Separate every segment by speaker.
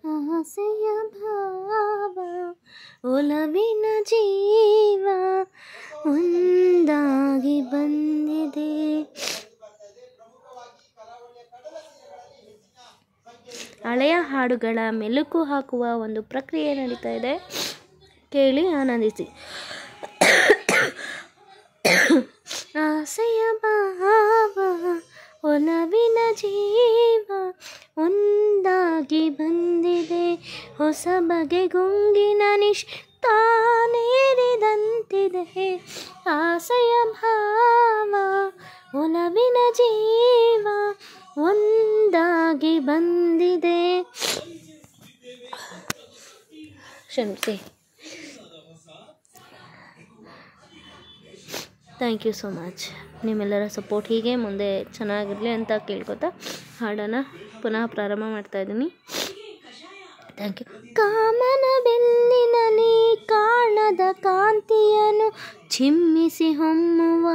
Speaker 1: ಆಸೆಯ ಭಾವ ಒಲವಿನ ಜೀವ ಒಂದಾಗಿ ಬಂದಿದೆ. ಹಳೆಯ ಹಾಡುಗಳ ಮೆಲುಕು ಹಾಕುವ ಒಂದು ಪ್ರಕ್ರಿಯೆ ನಡೀತಾ ಇದೆ, ಕೇಳಿ ಆನಂದಿಸಿ. ಆಸೆಯ ಭಾವ ಒಲವಿನ ಜೀವ ಒಂದಾಗಿ ಬಂದಿದೆ, ಹೊಸ ಬಗೆ ಗುಂಗಿನ ತಾನೇರಿದಂತಿದೆ. ಆಸೆಯ ಭಾವ ಒಲವಿನ ಜೀವ ಒಂದಾಗಿ ಬಂದಿದೆ. ಕ್ಷಮಿಸಿ. Thank you so much. ನಿಮ್ಮೆಲ್ಲರ ಸಪೋರ್ಟ್ ಹೀಗೆ ಮುಂದೆ ಚೆನ್ನಾಗಿರಲಿ ಅಂತ ಕೇಳ್ಕೊತಾ ಹಾಡನ್ನು ಪುನಃ ಪ್ರಾರಂಭ ಮಾಡ್ತಾಯಿದ್ದೀನಿ. Thank you. ಕಾಮನ ಬೆನ್ನಿನಲ್ಲಿ ಕಾಣದ ಕಾಂತಿಯನ್ನು ಚಿಮ್ಮಿಸಿ ಹೊಮ್ಮುವ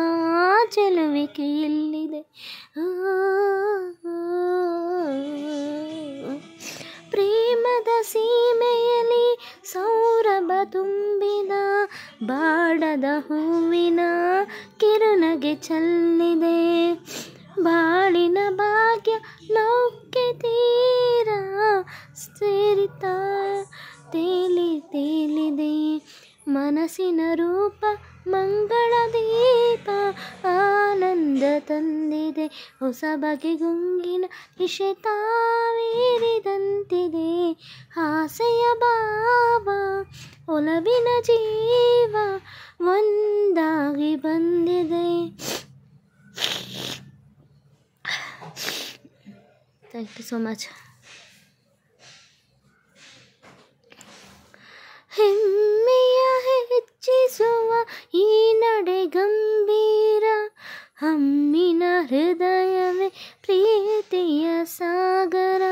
Speaker 1: ಚೆಲುವಿಕೆ ಎಲ್ಲಿದೆ. ಪ್ರೇಮದ ಸೀಮೆಯಲ್ಲಿ ಸೌರಭ ತುಂಬಿದ ಬಾಡದ ಹೂವಿನ ಕಿರುನಗೆ ಚೆಲ್ಲಿದೆ. ಬಾಳಿನ ಭಾಗ್ಯ ನೌಕೆ ತೀರ ಸೇರಿತಾ ತೇಲಿದೆ. ಮನಸ್ಸಿನ ರೂಪ ಮಂಗಳ ದೀಪ ಆನಂದ ತಂದಿದೆ. ಹೊಸ ಬಗೆ ಗುಂಗಿನ ಇಶೆ ತಾವೇರಿದಂತಿದೆ. ಆಸೆಯ ಭಾವ ಒಲವಿನ ಜೀವ ಒಂದಾಗಿ ಬಂದಿದೆ. Thank you so much. ಹೆಮ್ಮೆಯ ಹೆಚ್ಚಿಸುವ ಈ ನಡೆ ಗಂಭೀರ, ಹಮ್ಮಿನ ಹೃದಯವೇ ಪ್ರೀತಿಯ ಸಾಗರ.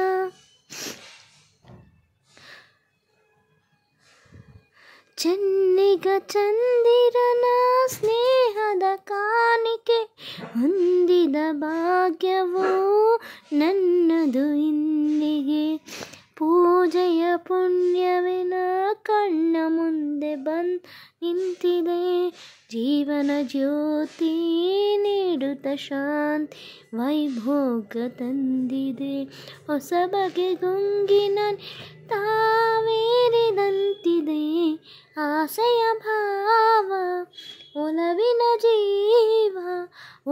Speaker 1: ಚೆನ್ನಿಗ ಚಂದಿರನ ಸ್ನೇಹದ ಕಾಣಿಕೆ ಹೊಂದಿದ ಭಾಗ್ಯವು ನನ್ನದು ಇಂದಿಗೆ. ಪೂಜೆಯ ಪುಣ್ಯವಿನ ಕಣ್ಣ ಮುಂದೆ ನಿಂತಿದೆ. ಜೀವನ ಜ್ಯೋತಿ ನೀಡುತ್ತ ಶಾಂತಿ ವೈಭೋಗ ತಂದಿದೆ. ಹೊಸ ಬಗೆ ಗುಂಗಿನ ತಾವೇರಿದಂತಿದೆ. ಆಸೆಯ ಭಾವ ಒಲವಿನ ಜೀವ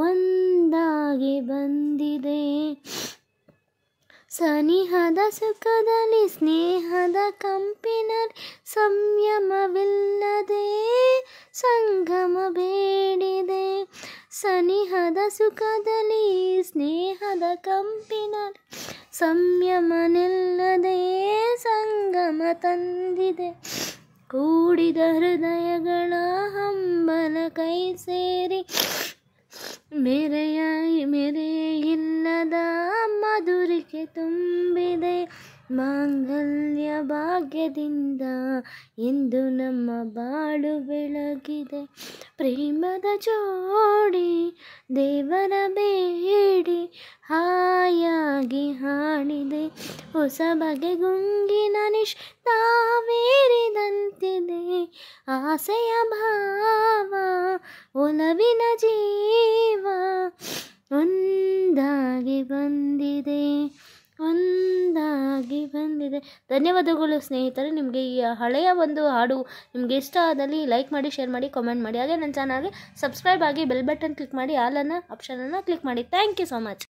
Speaker 1: ಒಂದಾಗಿ ಬಂದಿದೆ. ಸನಿಹದ ಸುಖದಲ್ಲಿ ಸ್ನೇಹದ ಕಂಪಿನಲ್ಲಿ ಸಂಯಮವಿಲ್ಲದೆ ಸಂಗಮ ಬೇಡಿದೆ. ಸನಿಹದ ಸುಖದಲ್ಲಿ ಸ್ನೇಹದ ಕಂಪಿನಲ್ಲಿ ಸಂಯಮನಿಲ್ಲದೆ ಸಂಗಮ ತಂದಿದೆ. ಕೂಡಿದ ಹೃದಯಗಳ ಹಂಬಲ ಕೈ ಸೇರಿ ಮೆರೆಯಿಲ್ಲದ ಮಧುರಿಕೆ ತುಂಬಿದೆ. ಮಾಂಗಲ್ಯ ಭಾಗ್ಯದಿಂದ ಎಂದು ನಮ್ಮ ಬಾಳು ಬೆಳಗಿದೆ. ಪ್ರೇಮದ ಜೋಡಿ ದೇವರ ಬೇಡಿ ಹಾಯಾಗಿ ಹಾಡಿದೆ. ಹೊಸ ಬಗೆ ಗುಂಗಿನ ತಾವೇರಿದಂತಿದೆ. ಆಸೆಯ ಭಾವ ಒಲವಿನ ಜೀವ ಒಂದಾಗಿ ಬಂದಿದೆ. ಧನ್ಯವಾದಗಳು ಸ್ನೇಹಿತರೆ. ನಿಮಗೆ ಈ ಹಳೆಯ ಒಂದು ಹಾಡು ನಿಮಗೆ ಇಷ್ಟ ಆದಲ್ಲಿ ಲೈಕ್ ಮಾಡಿ, ಶೇರ್ ಮಾಡಿ, ಕಾಮೆಂಟ್ ಮಾಡಿ. ಹಾಗೆ ನನ್ನ ಚಾನಲ್ಗೆ ಸಬ್ಸ್ಕ್ರೈಬ್ ಆಗಿ ಬೆಲ್ ಬಟನ್ ಕ್ಲಿಕ್ ಮಾಡಿ, ಆಲ್ ಅನ್ನೋ ಆಪ್ಷನನ್ನು ಕ್ಲಿಕ್ ಮಾಡಿ. Thank you so much.